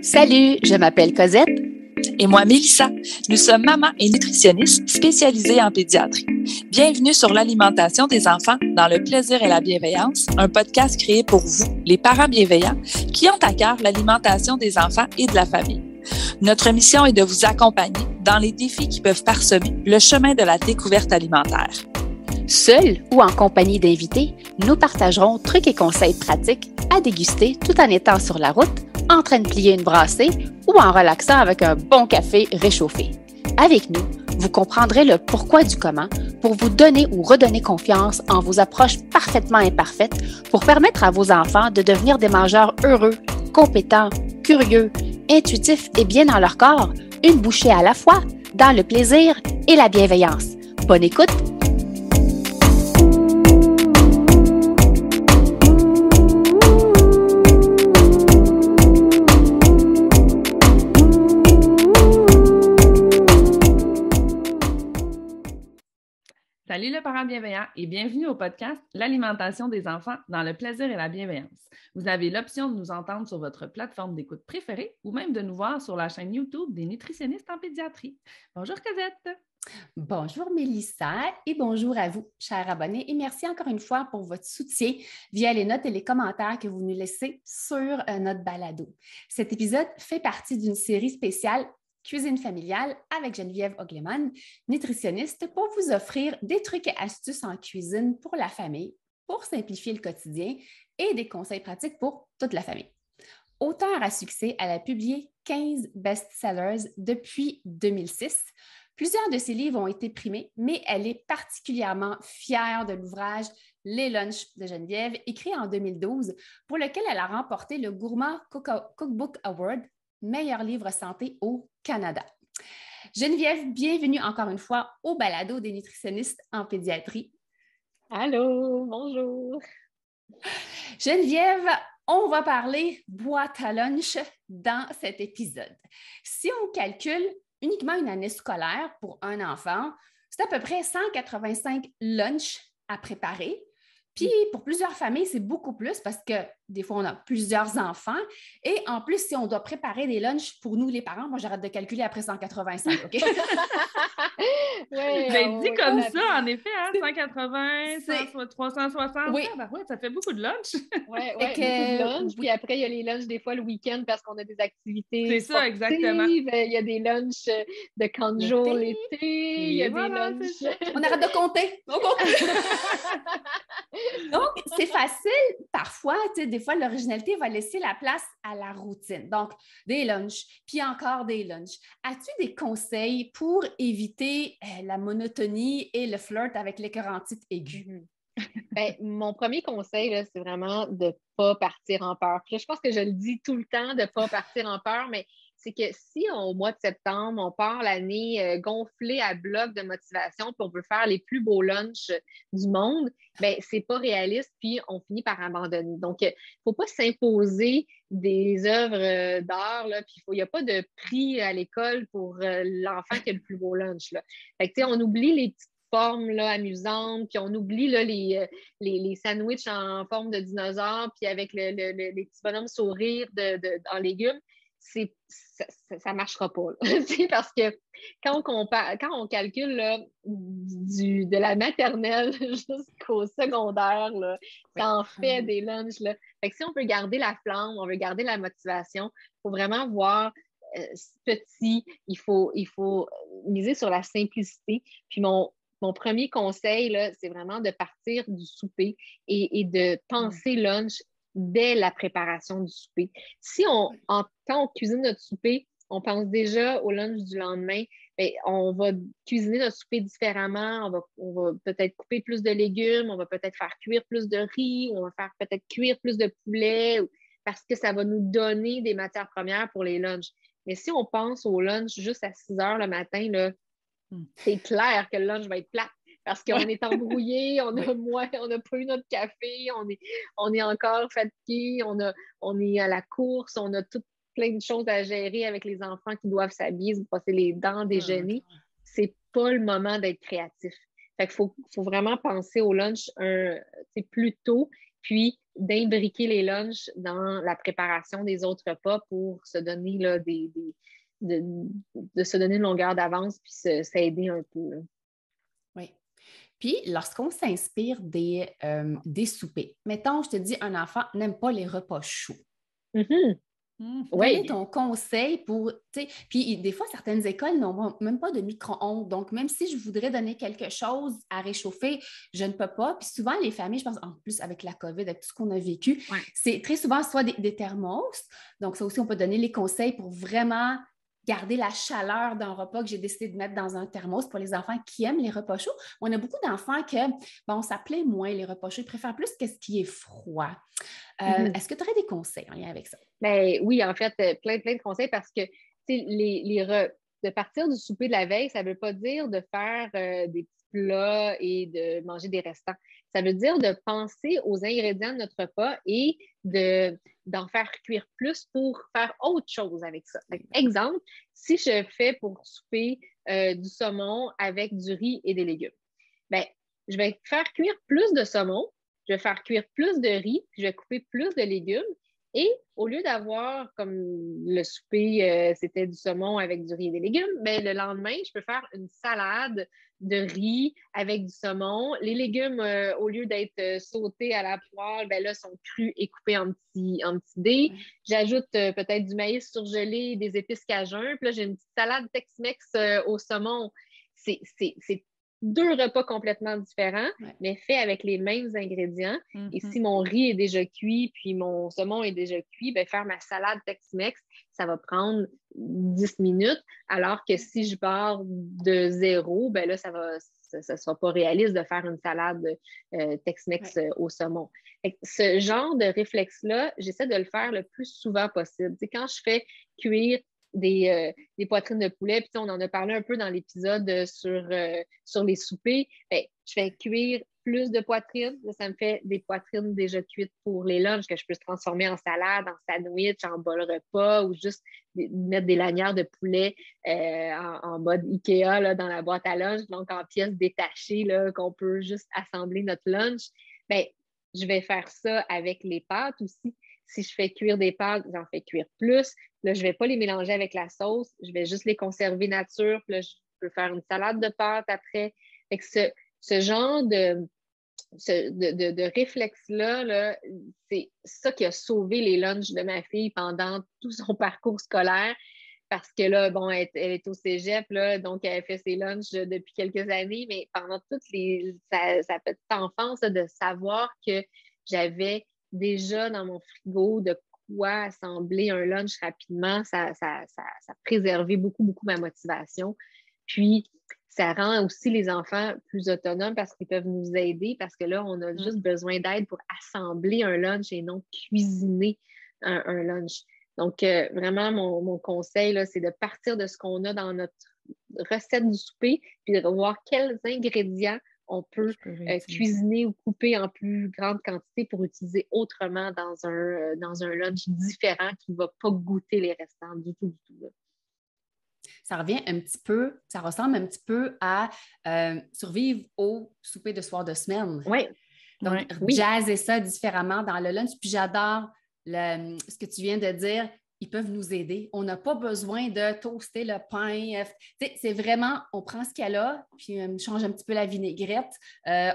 Salut, je m'appelle Cosette. Et moi, Mélissa. Nous sommes mamans et nutritionnistes spécialisées en pédiatrie. Bienvenue sur l'alimentation des enfants dans le plaisir et la bienveillance, un podcast créé pour vous, les parents bienveillants, qui ont à cœur l'alimentation des enfants et de la famille. Notre mission est de vous accompagner dans les défis qui peuvent parsemer le chemin de la découverte alimentaire. Seul ou en compagnie d'invités, nous partagerons trucs et conseils pratiques à déguster tout en étant sur la route, en train de plier une brassée ou en relaxant avec un bon café réchauffé. Avec nous, vous comprendrez le pourquoi du comment pour vous donner ou redonner confiance en vos approches parfaitement imparfaites pour permettre à vos enfants de devenir des mangeurs heureux, compétents, curieux, intuitifs et bien dans leur corps, une bouchée à la fois, dans le plaisir et la bienveillance. Bonne écoute! Salut le parent bienveillant et bienvenue au podcast L'alimentation des enfants dans le plaisir et la bienveillance. Vous avez l'option de nous entendre sur votre plateforme d'écoute préférée ou même de nous voir sur la chaîne YouTube des nutritionnistes en pédiatrie. Bonjour Cosette! Bonjour Mélissa et bonjour à vous, chers abonnés, et merci encore une fois pour votre soutien via les notes et les commentaires que vous nous laissez sur notre balado. Cet épisode fait partie d'une série spéciale Cuisine familiale avec Geneviève Ogleman, nutritionniste, pour vous offrir des trucs et astuces en cuisine pour la famille, pour simplifier le quotidien et des conseils pratiques pour toute la famille. Auteure à succès, elle a publié 15 best-sellers depuis 2006. Plusieurs de ses livres ont été primés, mais elle est particulièrement fière de l'ouvrage Les lunchs de Geneviève, écrit en 2012, pour lequel elle a remporté le Gourmand Cookbook Award, meilleur livre santé au Canada. Geneviève, bienvenue encore une fois au balado des nutritionnistes en pédiatrie. Allô, bonjour. Geneviève, on va parler boîte à lunch dans cet épisode. Si on calcule uniquement une année scolaire pour un enfant, c'est à peu près 185 lunchs à préparer. Puis, pour plusieurs familles, c'est beaucoup plus parce que des fois, on a plusieurs enfants. Et en plus, si on doit préparer des lunchs pour nous, les parents, moi, j'arrête de calculer après 185, OK? Dit comme ça, en effet, hein, 180, 360, oui. Ça fait beaucoup de lunch. Oui, beaucoup de lunch. Puis après, il y a les lunchs des fois le week-end parce qu'on a des activités C'est ça, exactement. Il y a des lunchs de camp de jour l'été. Il y a des lunchs... On arrête de compter. Donc, c'est facile. Parfois, des fois, l'originalité va laisser la place à la routine. Donc, des lunchs, puis encore des lunchs. As-tu des conseils pour éviter la monotonie et le flirt avec l'écœurantite aiguë? Ben, mon premier conseil, là, c'est vraiment de ne pas partir en peur. Puis là, je pense que je le dis tout le temps, de ne pas partir en peur, mais c'est que si au mois de septembre, on part l'année gonflée à bloc de motivation, puis on veut faire les plus beaux lunchs du monde, bien, c'est pas réaliste, puis on finit par abandonner. Donc, il ne faut pas s'imposer des œuvres d'art, là, puis il n'y a pas de prix à l'école pour l'enfant qui a le plus beau lunch, là. Fait que, on oublie les petites formes là, amusantes, puis on oublie là, les sandwichs en forme de dinosaure, puis avec les petits bonhommes sourires en légumes. Ça ne marchera pas. Parce que quand on calcule là, de la maternelle jusqu'au secondaire, là, ça en fait des lunchs. Là. Fait que si on veut garder la flamme, on veut garder la motivation, il faut vraiment voir petit, il faut miser sur la simplicité. Puis mon premier conseil, là, c'est vraiment de partir du souper et de penser lunch dès la préparation du souper. Si quand on cuisine notre souper, on pense déjà au lunch du lendemain, bien, on va cuisiner notre souper différemment, on va peut-être couper plus de légumes, on va peut-être faire cuire plus de riz, on va faire peut-être cuire plus de poulet, parce que ça va nous donner des matières premières pour les lunchs. Mais si on pense au lunch juste à 6 heures le matin, là, c'est clair que le lunch va être plate. Parce qu'on est embrouillé, on n'a pas eu notre café, on est encore fatigué, on est à la course, on a tout plein de choses à gérer avec les enfants qui doivent s'habiller, se brosser les dents, déjeuner. C'est pas le moment d'être créatif. Fait qu'il faut vraiment penser au lunch plus tôt, puis d'imbriquer les lunchs dans la préparation des autres repas pour se donner là, de se donner une longueur d'avance puis s'aider un peu. Là. Oui. Puis, lorsqu'on s'inspire des soupers, mettons, je te dis, un enfant n'aime pas les repas chauds. Mm-hmm. Quel est ton conseil pour, tu sais, puis des fois, certaines écoles n'ont même pas de micro-ondes. Donc, même si je voudrais donner quelque chose à réchauffer, je ne peux pas. Puis souvent, les familles, je pense, en plus avec la COVID, avec tout ce qu'on a vécu, c'est très souvent soit des thermos. Donc, ça aussi, on peut donner les conseils pour vraiment garder la chaleur d'un repas que j'ai décidé de mettre dans un thermos pour les enfants qui aiment les repas chauds. On a beaucoup d'enfants que, bon, ça plaît moins les repas chauds. Ils préfèrent plus ce qui est froid. Est-ce que tu aurais des conseils en lien avec ça? Ben, oui, en fait, plein de conseils parce que de partir du souper de la veille, ça ne veut pas dire de faire des petits plats et de manger des restants. Ça veut dire de penser aux ingrédients de notre repas et d'en faire cuire plus pour faire autre chose avec ça. Exemple, si je fais pour souper du saumon avec du riz et des légumes, ben, je vais faire cuire plus de saumon, je vais faire cuire plus de riz, puis je vais couper plus de légumes. Et au lieu d'avoir comme le souper, c'était du saumon avec du riz et des légumes, ben, le lendemain, je peux faire une salade de riz avec du saumon. Les légumes, au lieu d'être sautés à la poêle, ben là, sont crus et coupés en petits dés. J'ajoute peut-être du maïs surgelé, des épices cajun. Puis là, j'ai une petite salade Tex-Mex au saumon. C'est 2 repas complètement différents, mais faits avec les mêmes ingrédients. Et si mon riz est déjà cuit, puis mon saumon est déjà cuit, ben faire ma salade Tex-Mex, ça va prendre 10 minutes, alors que si je pars de 0, ben là, ça sera pas réaliste de faire une salade Tex-Mex au saumon. Ce genre de réflexe-là, j'essaie de le faire le plus souvent possible. T'sais, quand je fais cuire des poitrines de poulet, puis on en a parlé un peu dans l'épisode sur les soupers, ben, je fais cuire plus de poitrines. Ça me fait des poitrines déjà cuites pour les lunchs que je peux transformer en salade, en sandwich, en bol repas ou juste mettre des lanières de poulet en mode Ikea là, dans la boîte à lunch, donc en pièces détachées là, qu'on peut juste assembler notre lunch. Ben, je vais faire ça avec les pâtes aussi. Si je fais cuire des pâtes, j'en fais cuire plus. Là, je ne vais pas les mélanger avec la sauce. Je vais juste les conserver nature. Puis là, je peux faire une salade de pâtes après. Fait que ce genre de réflexe-là, là, c'est ça qui a sauvé les lunchs de ma fille pendant tout son parcours scolaire. Parce que là, bon, elle est au cégep, là, donc elle fait ses lunchs depuis quelques années, mais pendant toute sa petite enfance, là, de savoir que j'avais déjà dans mon frigo de quoi assembler un lunch rapidement, ça préservait beaucoup ma motivation. Puis, ça rend aussi les enfants plus autonomes parce qu'ils peuvent nous aider, parce que là, on a juste besoin d'aide pour assembler un lunch et non cuisiner un lunch. Donc, vraiment, mon conseil, là, c'est de partir de ce qu'on a dans notre recette du souper, puis de voir quels ingrédients on peut cuisiner ou couper en plus grande quantité pour utiliser autrement dans un lunch différent qui ne va pas goûter les restants du tout. Là. Ça ressemble un petit peu à survivre au souper de soir de semaine. Oui. Donc, jazzer ça différemment dans le lunch. Puis j'adore ce que tu viens de dire. Ils peuvent nous aider. On n'a pas besoin de toaster le pain. C'est vraiment, on prend ce qu'il y a là, puis on change un petit peu la vinaigrette.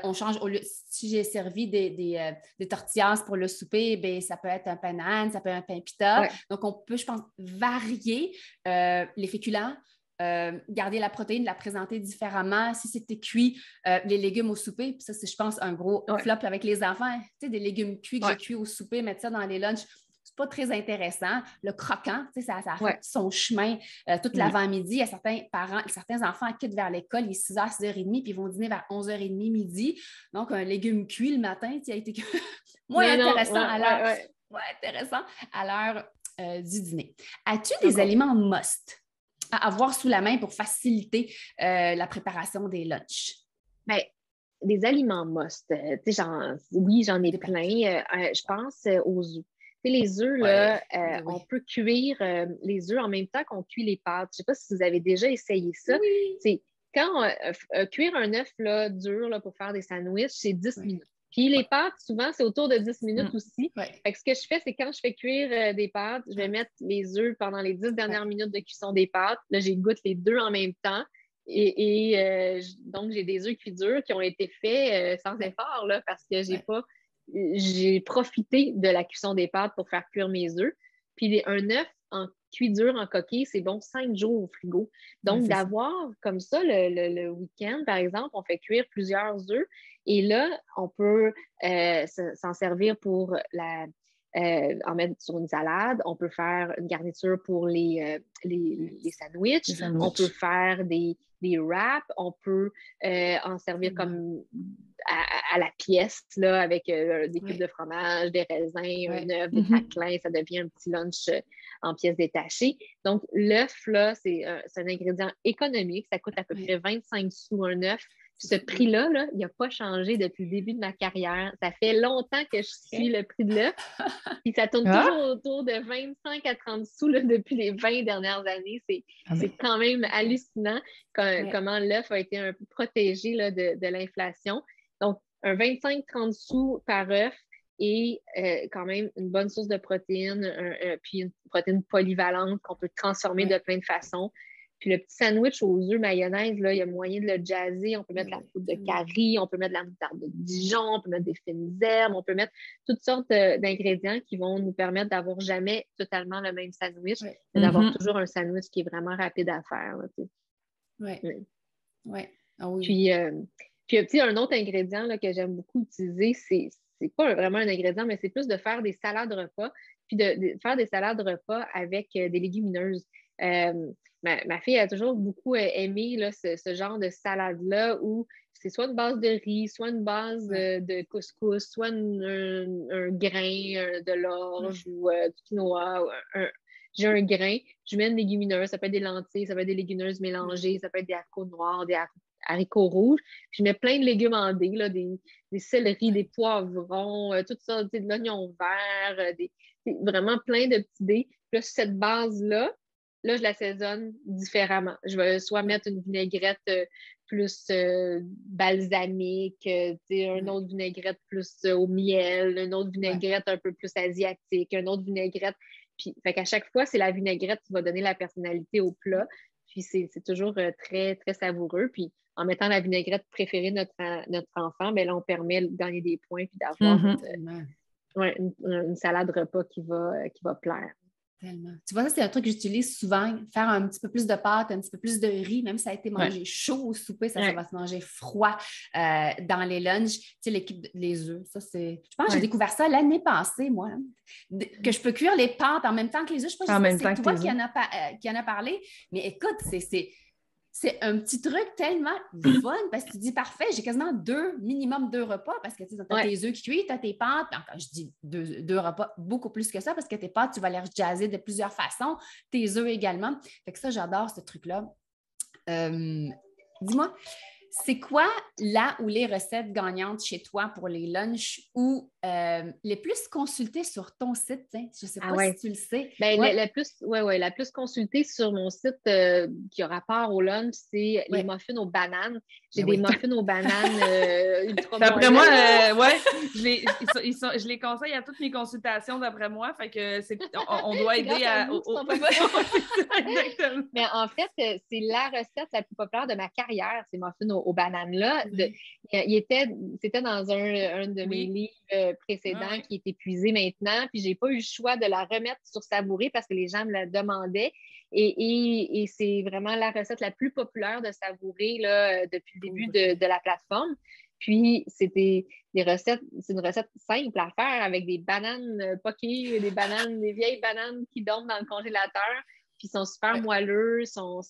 On change, si j'ai servi des tortillas pour le souper, bien, ça peut être un pain naan, ça peut être un pain pita. Ouais. Donc, on peut, je pense, varier les féculents. Garder la protéine, la présenter différemment. Si c'était cuit, les légumes au souper, puis ça, c'est, je pense, un gros flop avec les enfants. Tu sais, des légumes cuits que j'ai cuits au souper, mettre ça dans les lunchs, c'est pas très intéressant. Le croquant, tu sais, ça a fait son chemin toute l'avant-midi. Il y a certains enfants quittent vers l'école, il est 6h, 6h30, puis ils vont dîner vers 11h30, midi. Donc, un légume cuit le matin, il a été intéressant à l'heure du dîner. As-tu des aliments must à avoir sous la main pour faciliter la préparation des lunchs? Bien, des aliments must. J'en ai plein. Je pense aux œufs. Les œufs, là, on peut cuire les œufs en même temps qu'on cuit les pâtes. Je ne sais pas si vous avez déjà essayé ça. Oui. Quand cuire un œuf là, dur là, pour faire des sandwichs, c'est 10 minutes. Puis les pâtes, souvent, c'est autour de 10 minutes aussi. Ouais. Fait que ce que je fais, c'est quand je fais cuire des pâtes, je vais mettre les œufs pendant les 10 dernières minutes de cuisson des pâtes. Là, j'égoutte les deux en même temps. Donc, j'ai des œufs cuits durs qui ont été faits sans effort, là, parce que j'ai profité de la cuisson des pâtes pour faire cuire mes œufs. Puis un œuf en cuit dur, en coquille, c'est bon 5 jours au frigo. Donc, d'avoir comme ça le week-end, par exemple, on fait cuire plusieurs œufs et là, on peut s'en servir pour en mettre sur une salade. On peut faire une garniture pour les sandwichs. On peut faire des wraps. On peut en servir comme à la pièce, là, avec des cubes de fromage, des raisins, un œuf, des craquelins. Ça devient un petit lunch en pièces détachées. Donc, l'œuf, là, c'est un ingrédient économique. Ça coûte à peu près 25 sous un œuf. Ce prix-là, là, il n'a pas changé depuis le début de ma carrière. Ça fait longtemps que je suis le prix de l'œuf. Puis ça tourne toujours autour de 25 à 30 sous là, depuis les 20 dernières années. C'est quand même hallucinant comment l'œuf a été un peu protégé là, de l'inflation. Donc, un 25-30 sous par œuf et quand même une bonne source de protéines, puis une protéine polyvalente qu'on peut transformer de plein de façons. Puis le petit sandwich aux œufs mayonnaise, là, il y a moyen de le jazzer. On peut mettre la poudre de curry, on peut mettre de la moutarde de Dijon, on peut mettre des fines herbes, on peut mettre toutes sortes d'ingrédients qui vont nous permettre d'avoir jamais totalement le même sandwich, mais d'avoir toujours un sandwich qui est vraiment rapide à faire. Puis, un autre ingrédient là, que j'aime beaucoup utiliser, c'est pas vraiment un ingrédient, mais c'est plus de faire des salades repas, puis de faire des salades repas avec des légumineuses. Ma fille a toujours beaucoup aimé là, ce genre de salade-là où c'est soit une base de riz, soit une base de couscous, soit un grain de l'orge ou du quinoa. J'ai un grain, je mets une légumineuse, ça peut être des lentilles, ça peut être des légumineuses mélangées, ça peut être des haricots noirs, des haricots rouges. Puis je mets plein de légumes en dés, là, des céleris, des poivrons, tout ça, de l'oignon vert, vraiment plein de petits dés. Puis là, cette base-là, là, je l'assaisonne différemment. Je vais soit mettre une vinaigrette plus balsamique, une autre vinaigrette plus au miel, une autre vinaigrette un peu plus asiatique, une autre vinaigrette. Puis, fait qu'à chaque fois, c'est la vinaigrette qui va donner la personnalité au plat. Puis, c'est toujours très, très savoureux. Puis, en mettant la vinaigrette préférée de notre enfant, bien là, on permet de gagner des points puis d'avoir une salade repas qui va plaire. Tellement. Tu vois, ça, c'est un truc que j'utilise souvent, faire un petit peu plus de pâte, un petit peu plus de riz, même si ça a été mangé chaud au souper, ça va se manger froid dans les lunchs. Tu sais, les œufs, ça, c'est... Je pense que j'ai découvert ça l'année passée, moi, que je peux cuire les pâtes en même temps que les œufs. Je ne sais pas si c'est toi qui en a parlé, mais écoute, c'est un petit truc tellement fun parce que tu dis parfait, j'ai quasiment minimum deux repas parce que tu as tes œufs qui cuisent, tu as tes pâtes. Quand je dis deux repas, beaucoup plus que ça parce que tes pâtes, tu vas les jazzer de plusieurs façons, tes œufs également. Fait que ça, j'adore ce truc-là. Dis-moi, c'est quoi la ou les recettes gagnantes chez toi pour les lunchs ou les plus consultées sur ton site? Je ne sais pas si tu le sais. Ben, la plus consultée sur mon site qui a rapport au lunch, c'est les muffins aux bananes. J'ai des muffins aux bananes ultra d'après moi, je les conseille à toutes mes consultations, d'après moi. Fait que on doit aider Exactement. Mais en fait, c'est la recette la plus populaire de ma carrière, ces muffins aux bananes-là. C'était dans un de mes livres précédents qui est épuisé maintenant, puis j'ai pas eu le choix de la remettre sur Savouré parce que les gens me la demandaient. Et c'est vraiment la recette la plus populaire de Savouré là, depuis le début de la plateforme. Puis, c'est une recette simple à faire avec des bananes poquées, des vieilles bananes qui dorment dans le congélateur. Puis ils sont super moelleux, sont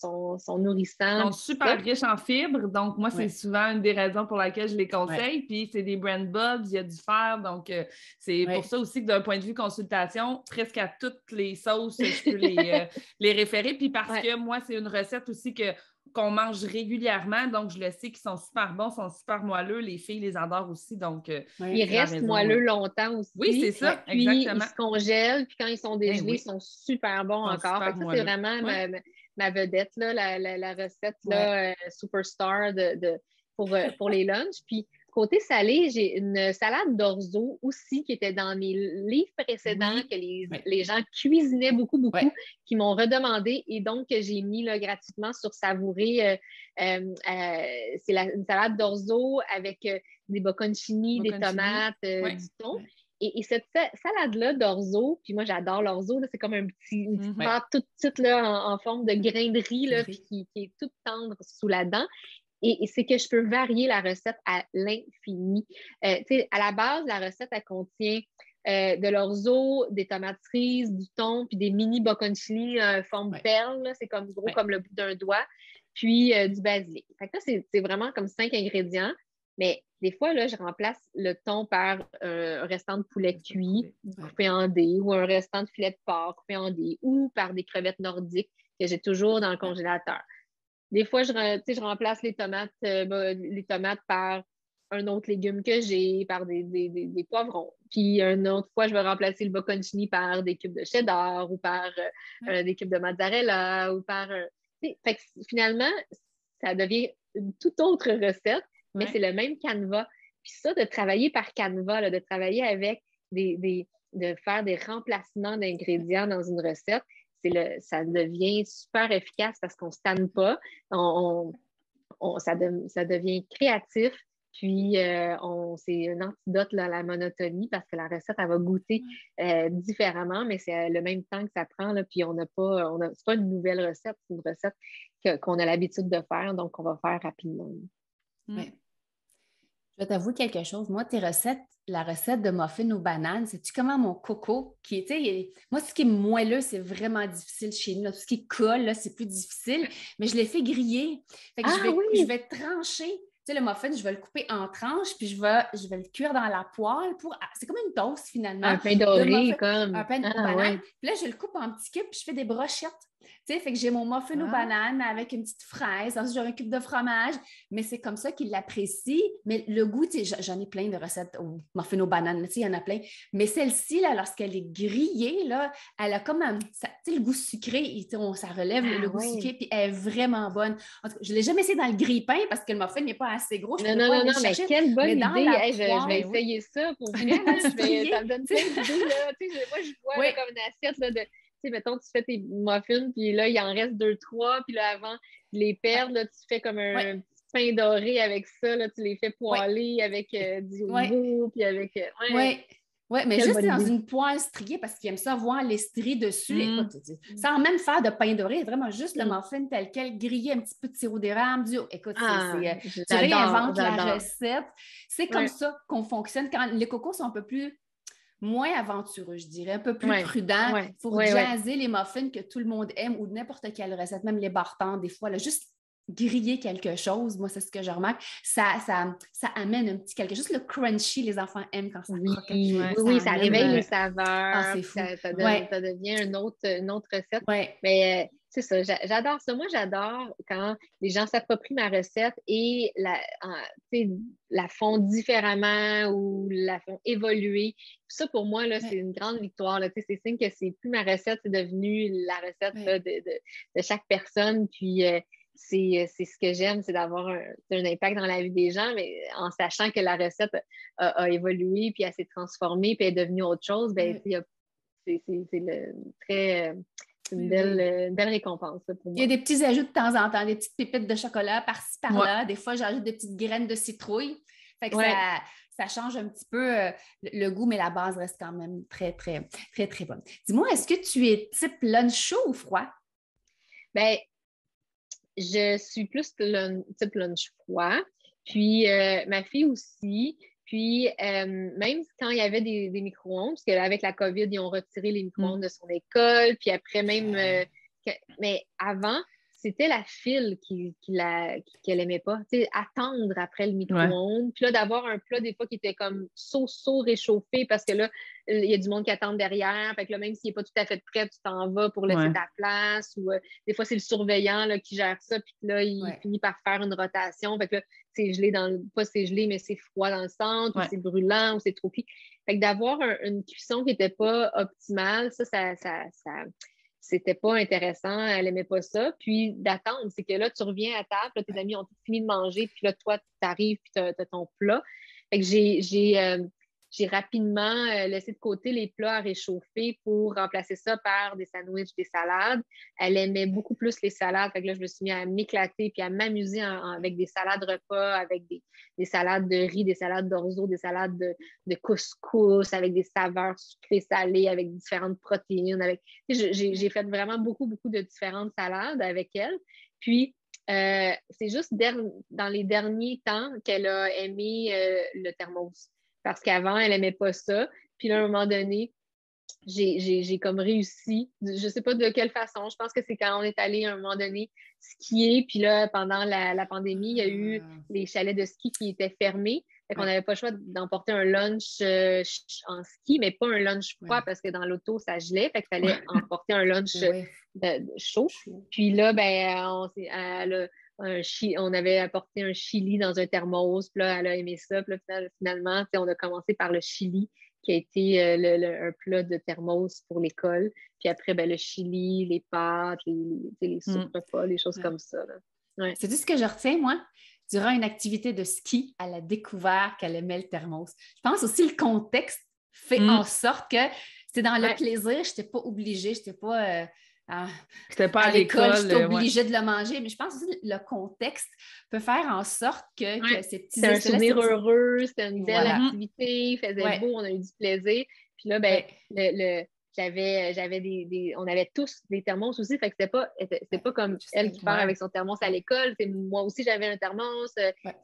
nourrissants. Ils sont super riches en fibres. Donc, moi, c'est souvent une des raisons pour laquelles je les conseille. Puis, c'est des brand buds, il y a du fer. Donc, c'est pour ça aussi que d'un point de vue consultation, presque à toutes les sauces, je peux les référer. Puis parce que moi, c'est une recette aussi qu'on mange régulièrement. Donc, je le sais qu'ils sont super bons, sont super moelleux. Les filles les adorent aussi. Donc, ils restent moelleux longtemps aussi. Oui, c'est ça, puis, exactement. Ils se congèlent. Puis quand ils sont dégelés, ils sont super bons encore. Fait que ça, c'est vraiment ma vedette, là, la recette là, superstar pour les lunchs. Puis Côté salé, j'ai une salade d'orzo aussi qui était dans mes livres précédents, que les gens cuisinaient beaucoup, qui m'ont redemandé et donc que j'ai mis là, gratuitement sur Savourer. C'est une salade d'orzo avec des bocconcini, des tomates, du thon. Et cette salade-là d'orzo, puis moi j'adore l'orzo, c'est comme une petite pâte toute petite là, en forme de grain de riz, là, puis qui est toute tendre sous la dent. Et c'est que je peux varier la recette à l'infini. À la base, la recette, elle contient de l'orzo, des tomates cerises, du thon, puis des mini bocconcini forme perle. Là, c'est comme gros comme le bout d'un doigt. Puis du basilic. Fait que là, c'est vraiment comme 5 ingrédients. Mais des fois, là, je remplace le thon par un restant de poulet cuit coupé en dés ou un restant de filet de porc coupé en dés ou par des crevettes nordiques que j'ai toujours dans le congélateur. Des fois, je remplace les tomates par un autre légume que j'ai, par des poivrons. Puis une autre fois, je vais remplacer le bocconcini par des cubes de cheddar ou par des cubes de mozzarella ou par... fait que finalement, ça devient une toute autre recette, mais c'est le même canevas. Puis ça, de travailler par canevas, là, de travailler avec de faire des remplacements d'ingrédients dans une recette, ça devient super efficace parce qu'on ne se tanne pas, ça devient créatif, puis c'est un antidote là, à la monotonie parce que la recette, elle va goûter différemment, mais c'est le même temps que ça prend, là, puis c'est pas une nouvelle recette, c'est une recette qu'on a l'habitude de faire, donc on va faire rapidement. Oui. Je vais t'avouer quelque chose. Moi, la recette de muffins aux bananes, sais-tu comment mon coco, qui était, moi, ce qui est moelleux, c'est vraiment difficile chez nous. Là. Tout ce qui colle, là, c'est plus difficile, mais je l'ai fait griller. Fait que je vais trancher. Tu sais, le muffin, je vais le couper en tranches, puis je vais le cuire dans la poêle c'est comme une toast, finalement. Un pain doré, comme. Un pain aux bananes. Puis là, je le coupe en petits cubes, puis je fais des brochettes. Tu sais, fait que j'ai mon muffin aux bananes avec une petite fraise. Ensuite, j'ai un cube de fromage. Mais c'est comme ça qu'il l'apprécie. Mais le goût, tu sais, j'en ai plein de recettes au muffin aux bananes. Tu sais, il y en a plein. Mais celle-ci, là, lorsqu'elle est grillée, là, elle a comme le goût sucré. Ça relève le goût sucré. Puis elle est vraiment bonne. En tout cas, je ne l'ai jamais essayé dans le grille-pain parce que le muffin n'est pas assez gros. Non, mais quelle bonne idée. Je vais essayer ça pour vrai. Ça me donne plein d'idées. Moi, je vois là, comme une assiette là, de... Tu sais, mettons, tu fais tes muffins, puis là, il en reste 2-3, puis là, avant de les perdre, là, tu fais comme un petit pain doré avec ça, là, tu les fais poêler avec du yogourt, puis avec... Oui, mais juste dans une poêle striée, parce qu'ils aiment ça voir les stries dessus. Écoute, sans même faire de pain doré, vraiment juste le muffin tel quel, griller un petit peu de sirop d'érable. Écoute, tu réinventes la recette. C'est comme ça qu'on fonctionne. Quand les cocos sont un peu moins aventureux, je dirais, un peu plus prudent. Il faut jazzer les muffins que tout le monde aime ou n'importe quelle recette, même les bartends, des fois, là, juste griller quelque chose, moi, c'est ce que je remarque, ça amène un petit quelque chose. Le crunchy, les enfants aiment quand ça croque. Ça réveille les saveurs. C'est fou. Ça devient une autre recette. Mais c'est ça, j'adore ça. Moi, j'adore quand les gens s'approprient ma recette et la font différemment ou la font évoluer. Ça, pour moi, là, c'est une grande victoire. Là. C'est signe que c'est plus ma recette, c'est devenu la recette là, de chaque personne. Puis, c'est ce que j'aime, c'est d'avoir un impact dans la vie des gens, mais en sachant que la recette a évolué, puis elle s'est transformée, puis elle est devenue autre chose, ben, c'est une belle récompense là, pour moi. Il y a des petits ajouts de temps en temps, des petites pépites de chocolat par-ci, par-là. Des fois, j'ajoute des petites graines de citrouille. Fait que ça change un petit peu le goût, mais la base reste quand même très, très, très, très bonne. Dis-moi, est-ce que tu es type lunch chaud ou froid? Bien, je suis plus type lunch froid. Puis, ma fille aussi. Puis, même quand il y avait des micro-ondes, parce qu'avec la COVID, ils ont retiré les micro-ondes de son école. Puis après, même... mais avant, c'était la file qu'elle aimait pas. Tu sais, attendre après le micro-ondes. Puis là, d'avoir un plat, des fois, qui était comme so réchauffé parce que là, il y a du monde qui attend derrière. Fait que là, même s'il n'est pas tout à fait prêt, tu t'en vas pour laisser ta place. Ou des fois, c'est le surveillant là, qui gère ça. Puis là, il finit par faire une rotation. Fait que là, c'est gelé pas c'est gelé, mais c'est froid dans le centre, ou c'est brûlant, ou c'est trop cuit. Fait que d'avoir une cuisson qui n'était pas optimale, ça c'était pas intéressant, elle aimait pas ça. Puis d'attendre, c'est que là, tu reviens à table, là, tes amis ont tout fini de manger, puis là, toi, tu arrives, puis tu as ton plat. Fait que j'ai rapidement laissé de côté les plats à réchauffer pour remplacer ça par des sandwichs, des salades. Elle aimait beaucoup plus les salades. Fait que là, je me suis mis à m'éclater puis à m'amuser avec des salades repas, avec des salades de riz, des salades d'orzo, des salades de couscous, avec des saveurs sucrées, salées, avec différentes protéines. J'ai fait vraiment beaucoup, beaucoup de différentes salades avec elle. Puis, c'est juste dans les derniers temps qu'elle a aimé le thermos. Parce qu'avant, elle n'aimait pas ça. Puis là, à un moment donné, j'ai comme réussi. Je ne sais pas de quelle façon. Je pense que c'est quand on est allé à un moment donné skier. Puis là, pendant la pandémie, il y a eu les chalets de ski qui étaient fermés. Fait qu'on n'avait pas le choix d'emporter un lunch en ski, mais pas un lunch froid parce que dans l'auto, ça gelait. Fait qu'il fallait emporter un lunch chaud. Puis là, on avait apporté un chili dans un thermos, puis là, elle a aimé ça. Puis là, finalement, on a commencé par le chili, qui a été un plat de thermos pour l'école. Puis après, le chili, les pâtes, les soupes repas, les choses comme ça. Ouais. C'est tout ce que je retiens, moi. Durant une activité de ski, elle a découvert qu'elle aimait le thermos. Je pense aussi que le contexte fait en sorte que c'est dans le plaisir. Je n'étais pas obligée, je n'étais pas... C'était pas à l'école, j'étais obligée de le manger, mais je pense aussi que le contexte peut faire en sorte que ces petits... C'était un souvenir heureux, c'était une belle activité, il faisait beau, on a eu du plaisir. Puis là, on avait tous des thermos aussi, fait que c'était pas comme elle qui part avec son thermos à l'école. Moi aussi, j'avais un thermos.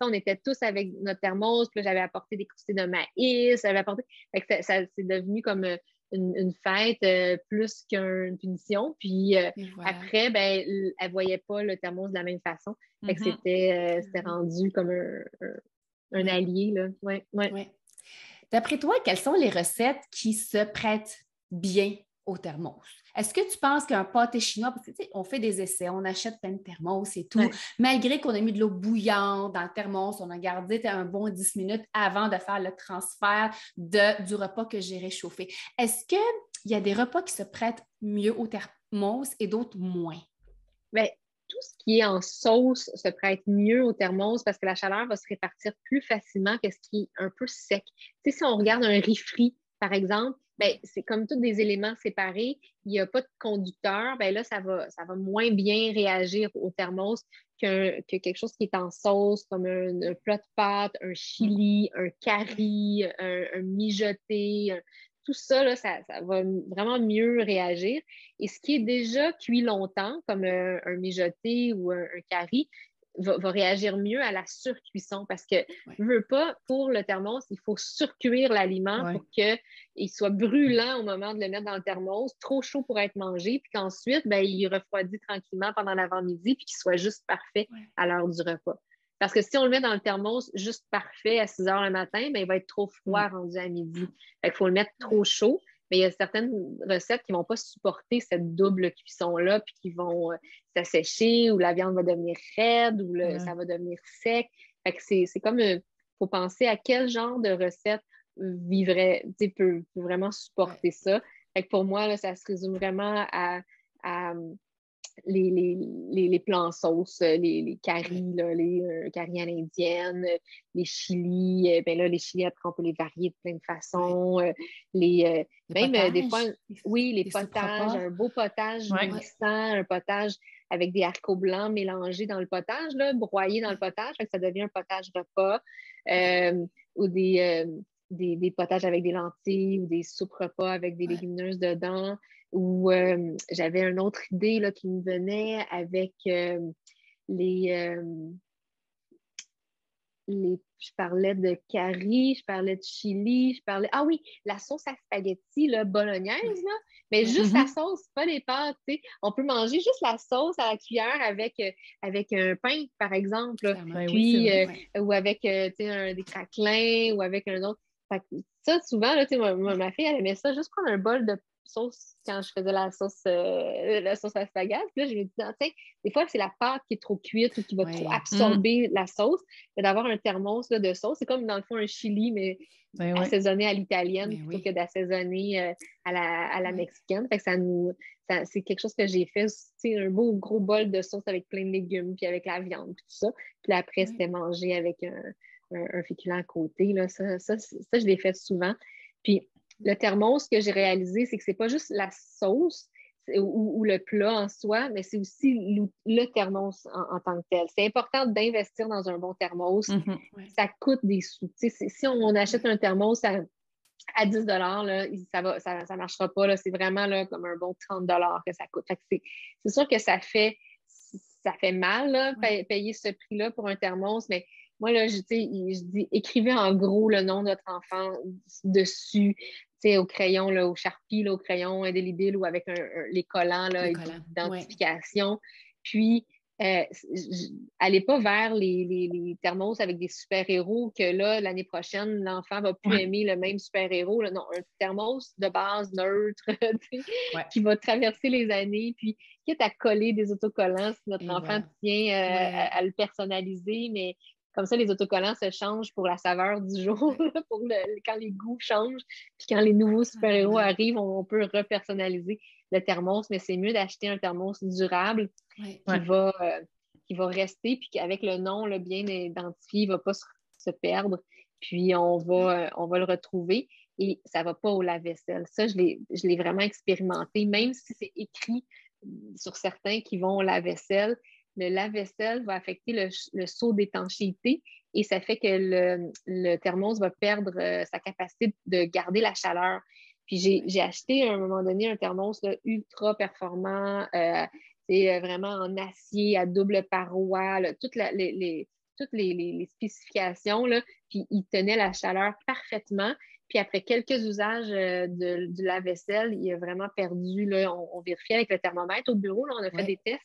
On était tous avec notre thermos, puis là, j'avais apporté des croustilles de maïs, fait que ça c'est devenu comme... une fête plus qu'une punition. Puis après, elle ne voyait pas le thermos de la même façon. Fait que c'était rendu comme un allié. Là. Ouais. D'après toi, quelles sont les recettes qui se prêtent bien au thermos? Est-ce que tu penses qu'un pâté chinois, parce que tu sais, on fait des essais, on achète plein de thermos et tout, malgré qu'on a mis de l'eau bouillante dans le thermos, on a gardé un bon 10 minutes avant de faire le transfert du repas que j'ai réchauffé. Est-ce qu'il y a des repas qui se prêtent mieux au thermos et d'autres moins? Bien, tout ce qui est en sauce se prête mieux au thermos parce que la chaleur va se répartir plus facilement que ce qui est un peu sec. Tu sais, si on regarde un riz frit, par exemple, c'est comme tous des éléments séparés, il n'y a pas de conducteur, là, ça va moins bien réagir au thermos que quelque chose qui est en sauce, comme un plat de pâtes, un chili, un curry, un mijoté, tout ça, là, ça va vraiment mieux réagir. Et ce qui est déjà cuit longtemps, comme un mijoté ou un curry, va réagir mieux à la surcuisson parce que, veux pas, pour le thermos, il faut surcuire l'aliment pour qu'il soit brûlant au moment de le mettre dans le thermos, trop chaud pour être mangé, puis qu'ensuite, il refroidit tranquillement pendant l'avant-midi, puis qu'il soit juste parfait à l'heure du repas. Parce que si on le met dans le thermos juste parfait à 6 heures le matin, il va être trop froid rendu à midi. Fait qu'il faut le mettre trop chaud. Mais il y a certaines recettes qui ne vont pas supporter cette double cuisson-là, puis qui vont s'assécher, ou la viande va devenir raide, ou ça va devenir sec. Fait que c'est comme, il faut penser à quel genre de recette peut vraiment supporter ça. Fait que pour moi, là, ça se résume vraiment à les plats en sauce, les caries, les caries à l'indienne, les chilis. Les chilis, après, on peut les varier de plein de façons. Même potages, des fois, les potages, un beau potage nourrissant, un potage avec des haricots blancs mélangés dans le potage, là, broyés dans le potage, fait que ça devient un potage repas. Ou des potages avec des lentilles ou des soupes repas avec des légumineuses dedans. Ou j'avais une autre idée là, qui me venait avec je parlais de curry, je parlais de chili, ah oui, la sauce à spaghetti là, bolognaise, là, mais juste la sauce, pas les pâtes, tu sais. On peut manger juste la sauce à la cuillère avec un pain, par exemple, là. Puis, ou avec des craquelins ou avec un autre. Fait que ça, souvent, là, ma fille, elle aimait ça, juste prendre un bol de sauce quand je faisais la sauce à spaghetti. Puis là, je me disais, tiens, des fois, c'est la pâte qui est trop cuite ou qui va trop absorber la sauce. Mais d'avoir un thermos là, de sauce, c'est comme dans le fond un chili, mais assaisonné à l'italienne plutôt que d'assaisonner à la mexicaine. Fait que c'est quelque chose que j'ai fait, un beau gros bol de sauce avec plein de légumes, puis avec la viande, puis tout ça. Puis là, après, c'était mangé avec un féculent à côté. Là. Ça, je l'ai fait souvent. Puis le thermos, ce que j'ai réalisé, c'est que c'est pas juste la sauce ou le plat en soi, mais c'est aussi le thermos en tant que tel. C'est important d'investir dans un bon thermos. Ça coûte des sous. Si on achète un thermos à 10 là, ça marchera pas. Là. C'est vraiment là, comme un bon 30 que ça coûte. Fait que c'est sûr que ça fait mal là, payer ce prix-là pour un thermos, mais moi, là, je dis, écrivez en gros le nom de votre enfant dessus, au crayon, là, au Sharpie, là, au crayon indélébile ou avec les collants d'identification. Puis, allez pas vers les thermos avec des super-héros que là, l'année prochaine, l'enfant va plus aimer le même super-héros. Là. Non, un thermos de base neutre qui va traverser les années. Puis, quitte à coller des autocollants si notre enfant tient à le personnaliser, mais comme ça, les autocollants se changent pour la saveur du jour, quand les goûts changent. Puis quand les nouveaux super-héros arrivent, on peut repersonnaliser le thermos, mais c'est mieux d'acheter un thermos durable qui va rester, puis qu'avec le nom bien identifié, il ne va pas se perdre. Puis on va le retrouver et ça ne va pas au lave-vaisselle. Ça, je l'ai vraiment expérimenté, même si c'est écrit sur certains qui vont au lave-vaisselle. Le lave-vaisselle va affecter le seau d'étanchéité et ça fait que le thermos va perdre sa capacité de garder la chaleur. Puis j'ai acheté à un moment donné un thermos là, ultra performant, vraiment en acier à double paroi, là, toutes les spécifications, là, puis il tenait la chaleur parfaitement. Puis après quelques usages du lave-vaisselle, il a vraiment perdu, là, on vérifiait avec le thermomètre au bureau, là, on a fait des tests.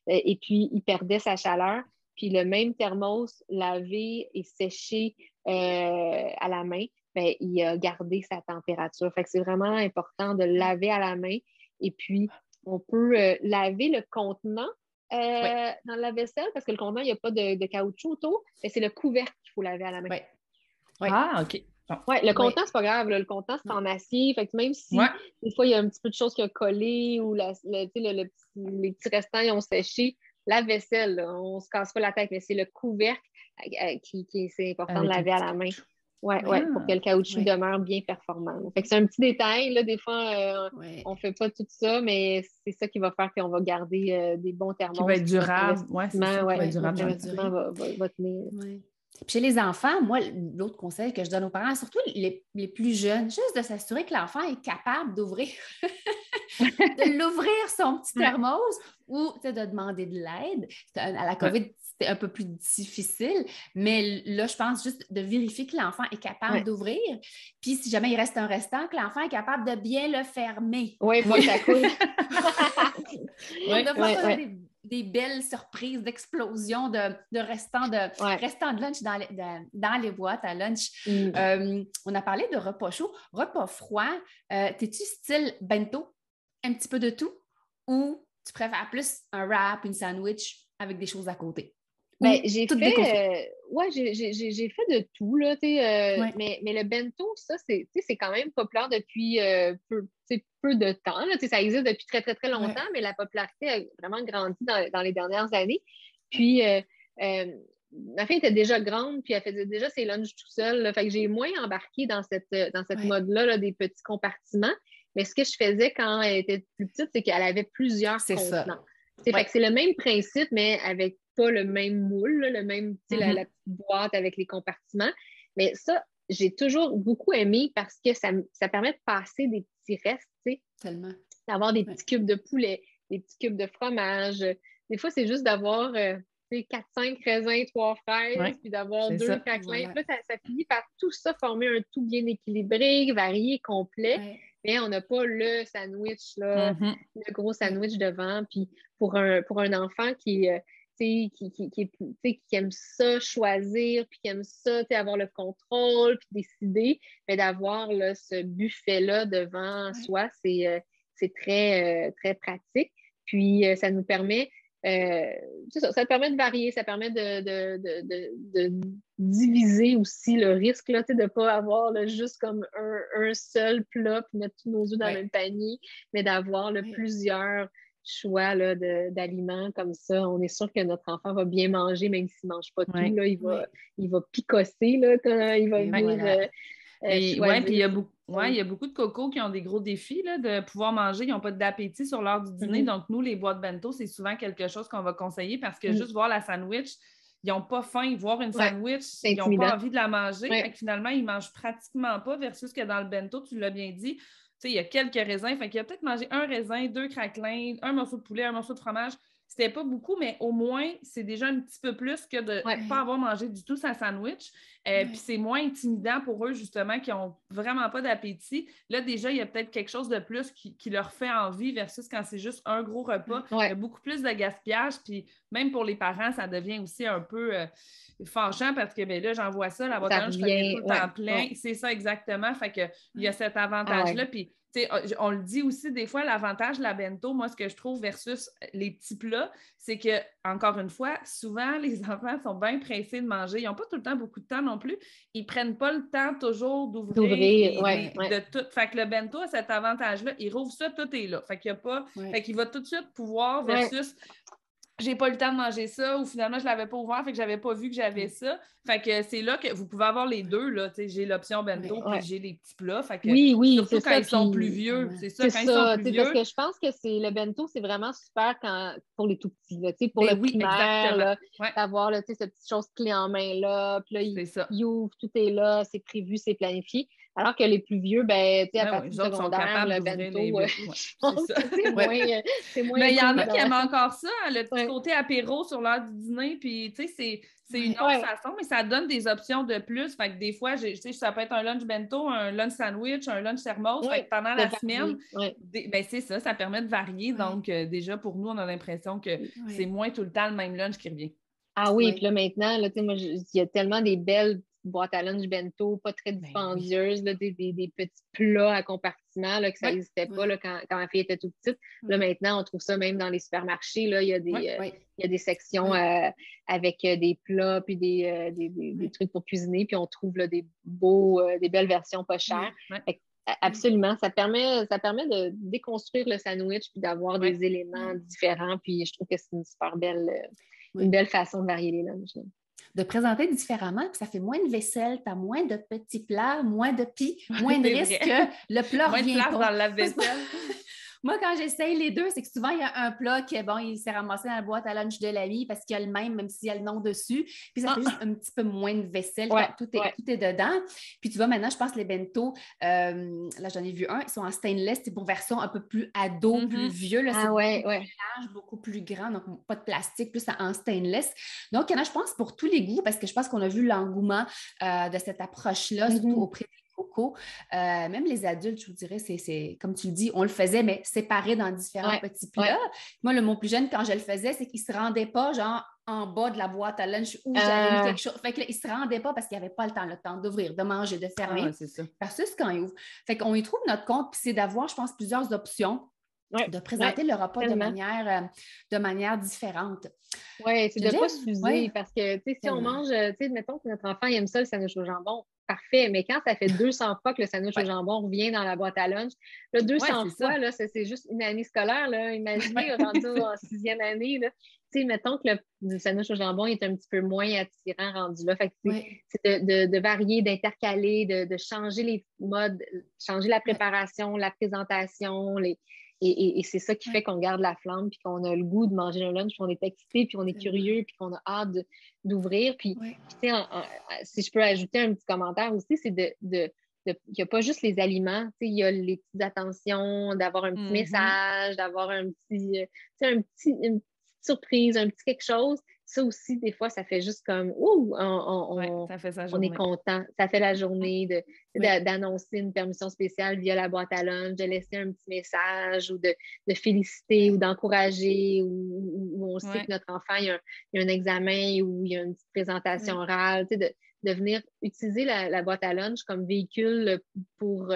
Et puis, il perdait sa chaleur. Puis, le même thermos lavé et séché à la main, bien, il a gardé sa température. Fait que c'est vraiment important de le laver à la main. Et puis, on peut laver le contenant dans la vaisselle parce que le contenant, il n'y a pas de caoutchouc autour. Mais c'est le couvercle qu'il faut laver à la main. Ah, OK. Oui, le contenant, c'est pas grave. Là. Le contenant, c'est en acier. Fait que même si des fois, il y a un petit peu de choses qui ont collé ou les petits restants ils ont séché, la vaisselle, là, on ne se casse pas la tête, mais c'est le couvercle c'est important de laver à la main. Oui, pour que le caoutchouc demeure bien performant. Fait que c'est un petit détail. Là, des fois, on ne fait pas tout ça, mais c'est ça qui va faire qu'on va garder des bons thermos. Qui va être durable. Oui, c'est ça. Qui va être durable. L'investissement va tenir. Puis chez les enfants, moi, l'autre conseil que je donne aux parents, surtout les plus jeunes, juste de s'assurer que l'enfant est capable d'ouvrir de l'ouvrir son petit thermos ou de demander de l'aide. À la COVID, c'était un peu plus difficile, mais là, je pense juste de vérifier que l'enfant est capable d'ouvrir. Puis si jamais il reste un restant, que l'enfant est capable de bien le fermer. Oui, pour que ça coule. De voir des belles surprises d'explosion de restants de lunch dans les boîtes à lunch. On a parlé de repas chaud. Repas froid, t'es-tu style bento? Un petit peu de tout? Ou tu préfères plus un wrap, une sandwich avec des choses à côté? Ben, j'ai fait de tout, là, mais le bento, ça, c'est quand même populaire depuis peu de temps. Là, ça existe depuis très, très, très longtemps, mais la popularité a vraiment grandi dans les dernières années. Puis, ma fille était déjà grande, puis elle faisait déjà ses lunchs tout seul. Là, fait que j'ai moins embarqué dans cette mode-là là, des petits compartiments. Mais ce que je faisais quand elle était plus petite, c'est qu'elle avait plusieurs contenants. Fait que c'est le même principe, mais avec pas le même moule, là, le même, la petite boîte avec les compartiments. Mais ça, j'ai toujours beaucoup aimé parce que ça permet de passer des petits restes, Tellement. D'avoir des petits cubes de poulet, des petits cubes de fromage. Des fois, c'est juste d'avoir 4-5 raisins, 3 fraises, puis d'avoir 2 craquelins. Puis là, ça finit par tout ça former un tout bien équilibré, varié, complet. Mais on n'a pas le sandwich, là, le gros sandwich devant. Puis pour un enfant qui qui aime ça choisir, puis qui aime ça, avoir le contrôle, puis décider, mais d'avoir là, ce buffet-là devant soi, c'est très, très pratique. Puis ça nous permet, ça permet de varier, ça permet de diviser aussi le risque là, de ne pas avoir là, juste comme un seul plat, puis mettre tous nos œufs dans le même panier, mais d'avoir plusieurs choix là, d'aliments comme ça. On est sûr que notre enfant va bien manger, même s'il ne mange pas tout. Là, il va picosser là, quand il va venir choisir. Puis il y a beaucoup de cocos qui ont des gros défis là, de pouvoir manger. Ils n'ont pas d'appétit sur l'heure du dîner. Donc, nous, les boîtes bento, c'est souvent quelque chose qu'on va conseiller parce que juste voir la sandwich, ils n'ont pas faim. Voir une sandwich, ils n'ont pas envie de la manger. Fait que finalement, ils ne mangent pratiquement pas versus que dans le bento, tu l'as bien dit, il y a quelques raisins. Fait qu'il a peut-être mangé un raisin, 2 craquelins, un morceau de poulet, un morceau de fromage. C'était pas beaucoup, mais au moins, c'est déjà un petit peu plus que de ne pas avoir mangé du tout sa sandwich. Puis c'est moins intimidant pour eux, justement, qui n'ont vraiment pas d'appétit. Là, déjà, il y a peut-être quelque chose de plus qui leur fait envie versus quand c'est juste un gros repas. Il y a beaucoup plus de gaspillage. Puis même pour les parents, ça devient aussi un peu fâchant parce que là, j'envoie ça, la boîte à lunch, je fais tout le temps plein. C'est ça exactement. Fait qu'il y a cet avantage-là. Puis on le dit aussi, des fois, l'avantage de la bento, moi, ce que je trouve versus les petits plats, c'est que, encore une fois, souvent, les enfants sont bien pressés de manger. Ils n'ont pas tout le temps beaucoup de temps non plus. Ils ne prennent pas le temps toujours d'ouvrir de tout. Fait que le bento a cet avantage-là. Il rouvre ça, tout est là. Fait qu'il y a pas. Fait qu'il va tout de suite pouvoir versus. J'ai pas eu le temps de manger ça ou finalement je l'avais pas ouvert, fait que j'avais pas vu que j'avais ça. Fait que c'est là que vous pouvez avoir les deux, là. J'ai l'option bento puis j'ai les petits plats. Fait que surtout quand ils sont plus vieux. C'est ça, quand ils sont plus vieux. Parce que je pense que le bento, c'est vraiment super pour les tout petits, là, pour le primaire, d'avoir cette petite chose clé en main là, puis là, il ouvre, tout est là, c'est prévu, c'est planifié. Alors que les plus vieux, à partir du secondaire, le bento, c'est moins. Mais il y en a qui aiment encore ça, le petit côté apéro sur l'heure du dîner, puis tu sais, c'est une autre façon, mais ça donne des options de plus. Fait que des fois, ça peut être un lunch bento, un lunch sandwich, un lunch thermos. Fait que pendant la semaine, c'est ça permet de varier. Donc, déjà, pour nous, on a l'impression que c'est moins tout le temps le même lunch qui revient. Ah oui, puis là, maintenant, là, moi, il y a tellement des belles boîtes à lunch bento, pas très dispendieuses, là, des petits plats à compartiment là, que ça n'existait pas là, quand ma fille était toute petite. Là, maintenant, on trouve ça même dans les supermarchés. Là, il y a des sections avec des plats puis des trucs pour cuisiner, puis on trouve là, des belles versions pas chères. Absolument. Ça permet de déconstruire le sandwich puis d'avoir des éléments différents. Puis je trouve que c'est une super belle, une belle façon de varier les lunchs. De présenter différemment, puis ça fait moins de vaisselle, tu as moins de petits plats, moins de moins de risques que le plat moins revient de place pas. dans le lave-vaisselle. Moi, quand j'essaye les deux, c'est que souvent, il y a un plat qui il s'est ramassé dans la boîte à lunch de la vie parce qu'il y a le même s'il y a le nom dessus. Puis ça fait juste un petit peu moins de vaisselle. Tout est dedans. Puis tu vois, maintenant, je pense les bento, là, j'en ai vu un, ils sont en stainless, c'est pour version un peu plus ado, plus vieux. Là, c'est large, beaucoup plus grand, donc pas de plastique, plus en stainless. Donc, il y en a, je pense, pour tous les goûts, parce que je pense qu'on a vu l'engouement de cette approche-là, surtout auprès des cocos. Même les adultes, je vous dirais, c'est comme tu le dis, on le faisait, mais séparé dans différents petits plats. Moi, mon plus jeune, quand je le faisais, c'est qu'il ne se rendait pas, genre, en bas de la boîte à lunch où j'avais mis quelque chose. Fait que là, il ne se rendait pas parce qu'il n'y avait pas le temps d'ouvrir, de manger, de fermer. C'est ça. Versus quand il ouvre. Fait qu'on y trouve notre compte, puis c'est d'avoir, je pense, plusieurs options. De présenter le repas de manière différente. Oui, c'est de ne pas s'user parce que si on mange, mettons que notre enfant aime ça, le sandwich au jambon, parfait, mais quand ça fait 200 fois que le sandwich au jambon revient dans la boîte à lunch, là, 200 fois, là, c'est juste une année scolaire. Là, imaginez, rendu en 6e année, là, mettons que le sandwich au jambon est un petit peu moins attirant rendu là. Fait que c'est de varier, d'intercaler, de changer les modes, changer la préparation, la présentation, et c'est ça qui fait qu'on garde la flamme, puis qu'on a le goût de manger un lunch, puis on est excité, puis on est curieux, puis qu'on a hâte d'ouvrir. Puis, si je peux ajouter un petit commentaire aussi, c'est il n'y a pas juste les aliments, il y a les petites attentions, d'avoir un petit message, d'avoir une petite surprise, un petit quelque chose. ça aussi, des fois, ça fait juste comme, ouh, ça fait sa on journée. est content. Ça fait la journée d'annoncer une permission spéciale via la boîte à lunch, de laisser un petit message ou de féliciter ou d'encourager ou on sait que notre enfant, il y a un examen ou il y a une petite présentation orale, tu sais, de venir utiliser la boîte à lunch comme véhicule pour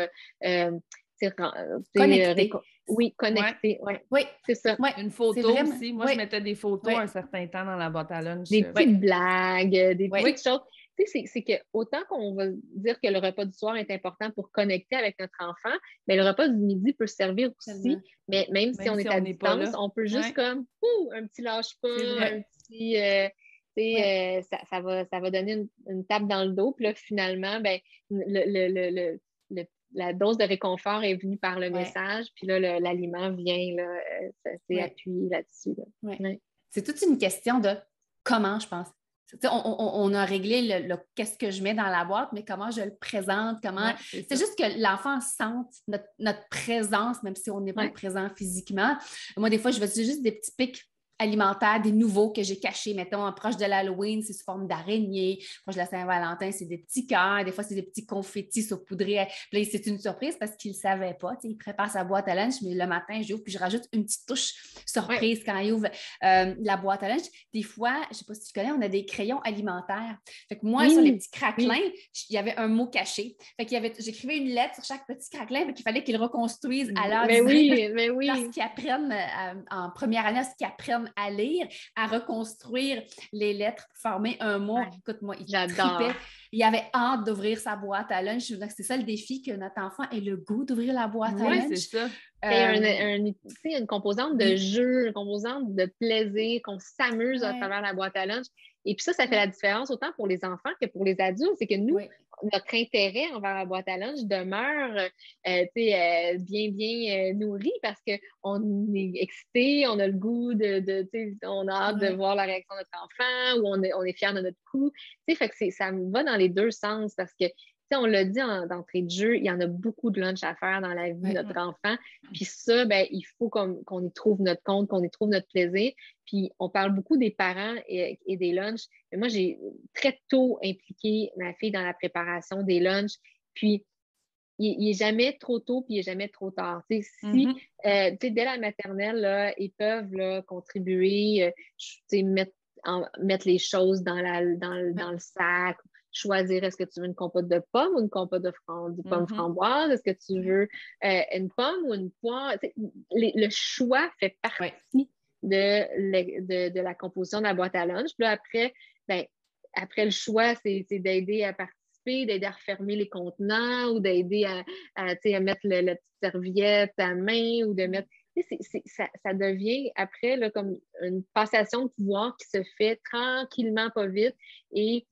connecter. Oui, connecter. Ouais. Oui, c'est ça. Ouais. Une photo vraiment... aussi. Moi, je mettais des photos un certain temps dans la boîte à lunch. Des petites blagues, des petites choses. Tu sais, c'est que autant qu'on va dire que le repas du soir est important pour connecter avec notre enfant, mais le repas du midi peut servir aussi. Mais même si on est à distance, on peut juste comme un petit lâche-pas, un petit. Ça va donner une tape dans le dos. Puis là, finalement, ben, la dose de réconfort est venue par le message, puis là, l'aliment vient appuyer là-dessus. Là. C'est toute une question de comment, je pense. On a réglé qu'est-ce que je mets dans la boîte, mais comment je le présente, comment... c'est juste que l'enfant sente notre présence, même si on n'est pas présent physiquement. Moi, des fois, je vais utiliser juste des petits pics alimentaires, des nouveaux que j'ai cachés, mettons, proche de l'Halloween, c'est sous forme d'araignée, proche de la Saint-Valentin, c'est des petits cœurs, des fois, c'est des petits confettis saupoudrés. Puis là, c'est une surprise parce qu'il ne savait pas. Il prépare sa boîte à lunch, mais le matin, j'ouvre, puis je rajoute une petite touche surprise quand il ouvre la boîte à lunch. Des fois, je ne sais pas si tu connais, on a des crayons alimentaires. Fait que moi, sur les petits craquelins, il y avait un mot caché. Fait j'écrivais une lettre sur chaque petit craquelin, fait qu'il fallait qu'ils reconstruisent à l'heure du lorsqu'ils apprennent en première année, lorsqu'ils apprennent à lire, à reconstruire les lettres pour former un mot. Écoute, moi, il tripait. Il avait hâte d'ouvrir sa boîte à lunch. Donc, c'est ça le défi, que notre enfant ait le goût d'ouvrir la boîte à lunch. Oui, c'est ça. Il y a une composante de jeu, une composante de plaisir, qu'on s'amuse à travers la boîte à lunch. Et puis ça fait la différence autant pour les enfants que pour les adultes. C'est que nous, notre intérêt envers la boîte à lunch demeure bien nourri parce qu'on est excité, on a le goût on a hâte de voir la réaction de notre enfant ou on est fier de notre coup. Fait que ça va dans les deux sens parce que on l'a dit d'entrée de jeu, il y en a beaucoup de lunch à faire dans la vie de notre enfant. Puis ça, ben, il faut qu'on y trouve notre compte, qu'on y trouve notre plaisir. Puis on parle beaucoup des parents et des lunchs. Mais moi, j'ai très tôt impliqué ma fille dans la préparation des lunchs. Puis il n'est jamais trop tôt, puis il n'est jamais trop tard. Dès la maternelle, là, ils peuvent contribuer, mettre les choses dans le sac, choisir est-ce que tu veux une compote de pommes ou une compote de pommes framboises, est-ce que tu veux une pomme ou une poire. Le choix fait partie de la composition de la boîte à lunch. Puis là, après le choix, c'est d'aider à participer, d'aider à refermer les contenants ou d'aider à mettre la petite serviette à main ou de mettre... Ça devient après là, comme une passation de pouvoir qui se fait tranquillement, pas vite. Et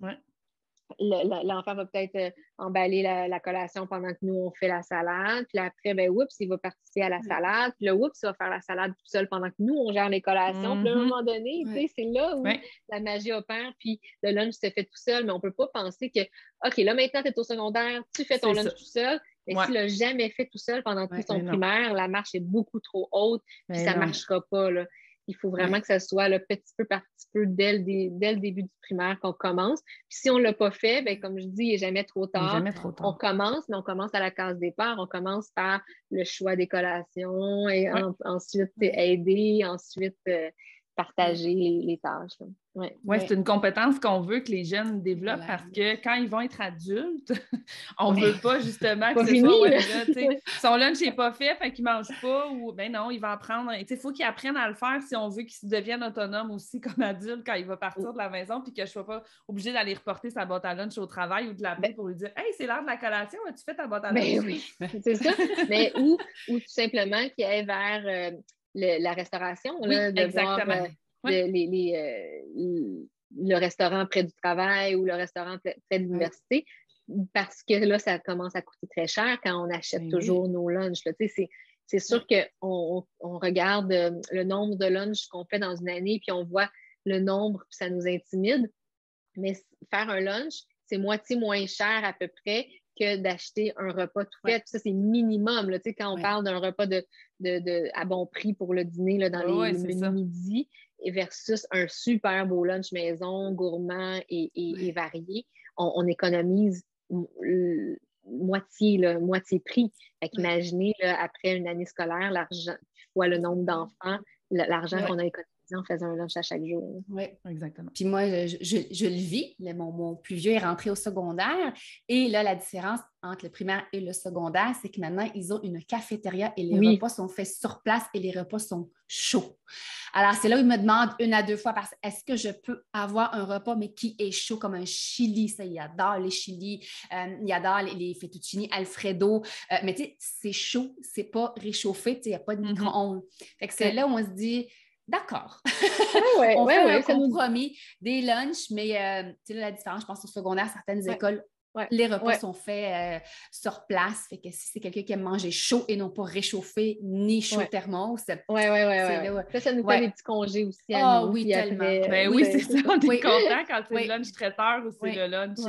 l'enfant va peut-être emballer la collation pendant que nous, on fait la salade. Puis après, il va participer à la salade. Puis là, il va faire la salade tout seul pendant que nous, on gère les collations. Puis à un moment donné, c'est là où la magie opère. Puis le lunch se fait tout seul. Mais on ne peut pas penser que, OK, là, maintenant, tu es au secondaire, tu fais ton lunch tout seul. Mais s'il l'a jamais fait tout seul pendant tout son primaire, la marche est beaucoup trop haute. Puis ça ne marchera pas, là. Il faut vraiment que ça soit petit peu par petit peu dès le début du primaire qu'on commence. Puis si on ne l'a pas fait, comme je dis, il n'est jamais trop tard. On commence, mais on commence à la case départ. On commence par le choix des collations et ensuite aider, ensuite partager les tâches. C'est une compétence qu'on veut que les jeunes développent parce que quand ils vont être adultes, on ne veut pas justement que ce soit son lunch n'est pas fait qu'il ne mange pas ou non, il va apprendre. Il faut qu'il apprenne à le faire si on veut qu'il devienne autonome aussi comme adulte quand il va partir de la maison puis que je ne sois pas obligée d'aller reporter sa boîte à lunch au travail ou de l'appeler pour lui dire « Hey, c'est l'heure de la collation, as-tu fait ta boîte à lunch? » Oui, c'est ça. Mais ou tout simplement qu'il aille vers la restauration. Exactement. Le restaurant près du travail ou le restaurant près de l'université, parce que là, ça commence à coûter très cher quand on achète toujours nos lunchs. C'est sûr qu'on regarde le nombre de lunchs qu'on fait dans une année, puis on voit le nombre, puis ça nous intimide. Mais faire un lunch, c'est moitié moins cher à peu près que d'acheter un repas tout fait. Ça, c'est minimum. Là, quand on parle d'un repas à bon prix pour le dîner là, dans les menus midi versus un super beau lunch maison, gourmand et varié, on économise moitié prix. Fait qu'imaginez, après une année scolaire, l'argent fois le nombre d'enfants, l'argent qu'on a économisé en faisant un lunch à chaque jour. Oui, exactement. Puis moi, je le vis. Mon plus vieux est rentré au secondaire. Et là, la différence entre le primaire et le secondaire, c'est que maintenant, ils ont une cafétéria et les repas sont faits sur place et les repas sont chauds. Alors, c'est là où ils me demandent 1 à 2 fois est-ce que je peux avoir un repas, mais qui est chaud comme un chili? Ça, ils adorent les chilis. Ils adorent les fettuccini Alfredo. Mais tu sais, c'est chaud. C'est pas réchauffé. Il n'y a pas de micro-ondes. Fait que c'est là où on se dit... D'accord. On fait un compromis, des lunchs, mais tu sais, la différence, je pense au secondaire, certaines écoles, les repas sont faits sur place. Fait que si c'est quelqu'un qui aime manger chaud et non pas réchauffé ni chaud thermos. Ça nous fait des petits congés aussi à nous. Oui, tellement. Après, c'est ça. On est content quand c'est le lunch traiteur ou c'est le lunch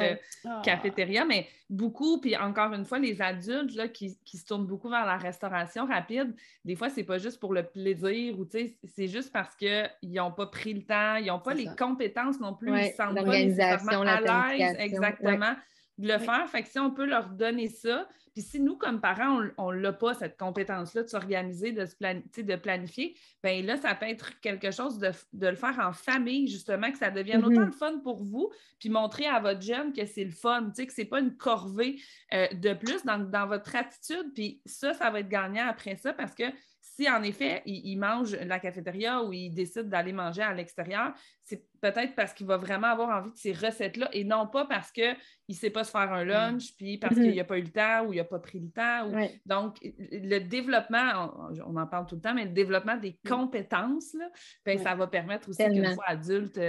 cafétéria, mais beaucoup, puis encore une fois, les adultes là, qui se tournent beaucoup vers la restauration rapide, des fois, c'est pas juste pour le plaisir ou c'est juste parce qu'ils n'ont pas pris le temps, ils n'ont pas les compétences non plus, ils ne se sentent pas nécessairement à l'aise, exactement, de le faire. Fait que si on peut leur donner ça, puis si nous, comme parents, on n'a pas cette compétence-là de s'organiser, de planifier, bien là, ça peut être quelque chose de le faire en famille, justement, que ça devienne autant de fun pour vous, puis montrer à votre jeune que c'est le fun, que ce n'est pas une corvée de plus dans votre attitude, puis ça va être gagnant après ça, parce que si, en effet, il mange la cafétéria ou il décide d'aller manger à l'extérieur, c'est peut-être parce qu'il va vraiment avoir envie de ces recettes-là et non pas parce qu'il ne sait pas se faire un lunch, puis parce qu'il n'a pas eu le temps ou il n'a pas pris le temps. Donc, le développement, on en parle tout le temps, mais le développement des compétences, là, ça va permettre aussi qu'une fois adulte,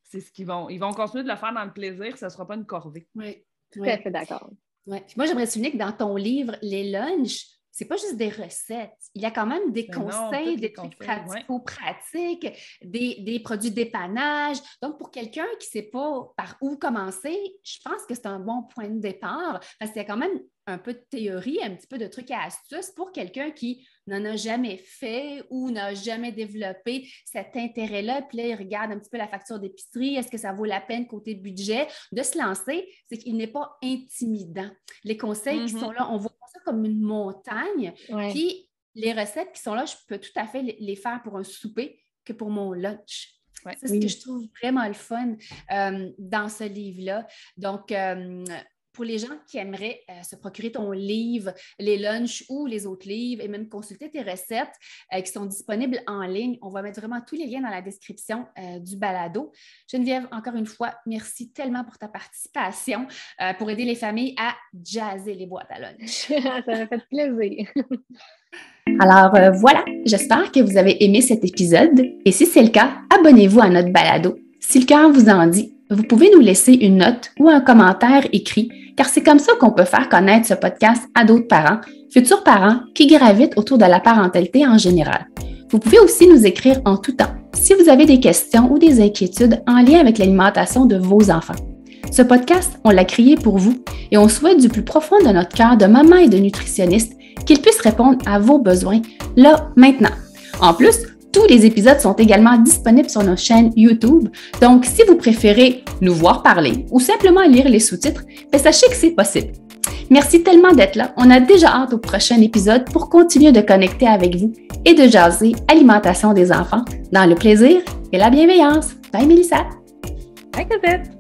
c'est ce qu'ils vont continuer de le faire dans le plaisir, ça ne sera pas une corvée. Oui, tout à fait d'accord. Ouais. Moi, j'aimerais souligner que dans ton livre, les lunchs, c'est pas juste des recettes. Il y a quand même des conseils, des trucs pratico-pratiques, des produits d'épanage. Donc, pour quelqu'un qui ne sait pas par où commencer, je pense que c'est un bon point de départ parce qu'il y a quand même un peu de théorie, un petit peu de trucs et astuces pour quelqu'un qui n'en a jamais fait ou n'a jamais développé cet intérêt-là. Puis là, il regarde un petit peu la facture d'épicerie. Est-ce que ça vaut la peine côté budget? De se lancer, c'est qu'il n'est pas intimidant. Les conseils qui sont là, on voit ça comme une montagne. Puis les recettes qui sont là, je peux tout à fait les faire pour un souper que pour mon lunch. C'est ce que je trouve vraiment le fun dans ce livre-là. Donc, pour les gens qui aimeraient se procurer ton livre, les lunchs ou les autres livres et même consulter tes recettes qui sont disponibles en ligne, on va mettre vraiment tous les liens dans la description du balado. Geneviève, encore une fois, merci tellement pour ta participation pour aider les familles à jazzer les boîtes à lunch. Ça m'a fait plaisir. Alors voilà, j'espère que vous avez aimé cet épisode et si c'est le cas, abonnez-vous à notre balado. Si le cœur vous en dit, vous pouvez nous laisser une note ou un commentaire écrit, car c'est comme ça qu'on peut faire connaître ce podcast à d'autres parents, futurs parents qui gravitent autour de la parentalité en général. Vous pouvez aussi nous écrire en tout temps si vous avez des questions ou des inquiétudes en lien avec l'alimentation de vos enfants. Ce podcast, on l'a créé pour vous et on souhaite du plus profond de notre cœur de maman et de nutritionniste qu'il puisse répondre à vos besoins là, maintenant. En plus, tous les épisodes sont également disponibles sur nos chaînes YouTube. Donc, si vous préférez nous voir parler ou simplement lire les sous-titres, sachez que c'est possible. Merci tellement d'être là. On a déjà hâte au prochain épisode pour continuer de connecter avec vous et de jaser alimentation des enfants dans le plaisir et la bienveillance. Bye Mélissa! Bye Cosette!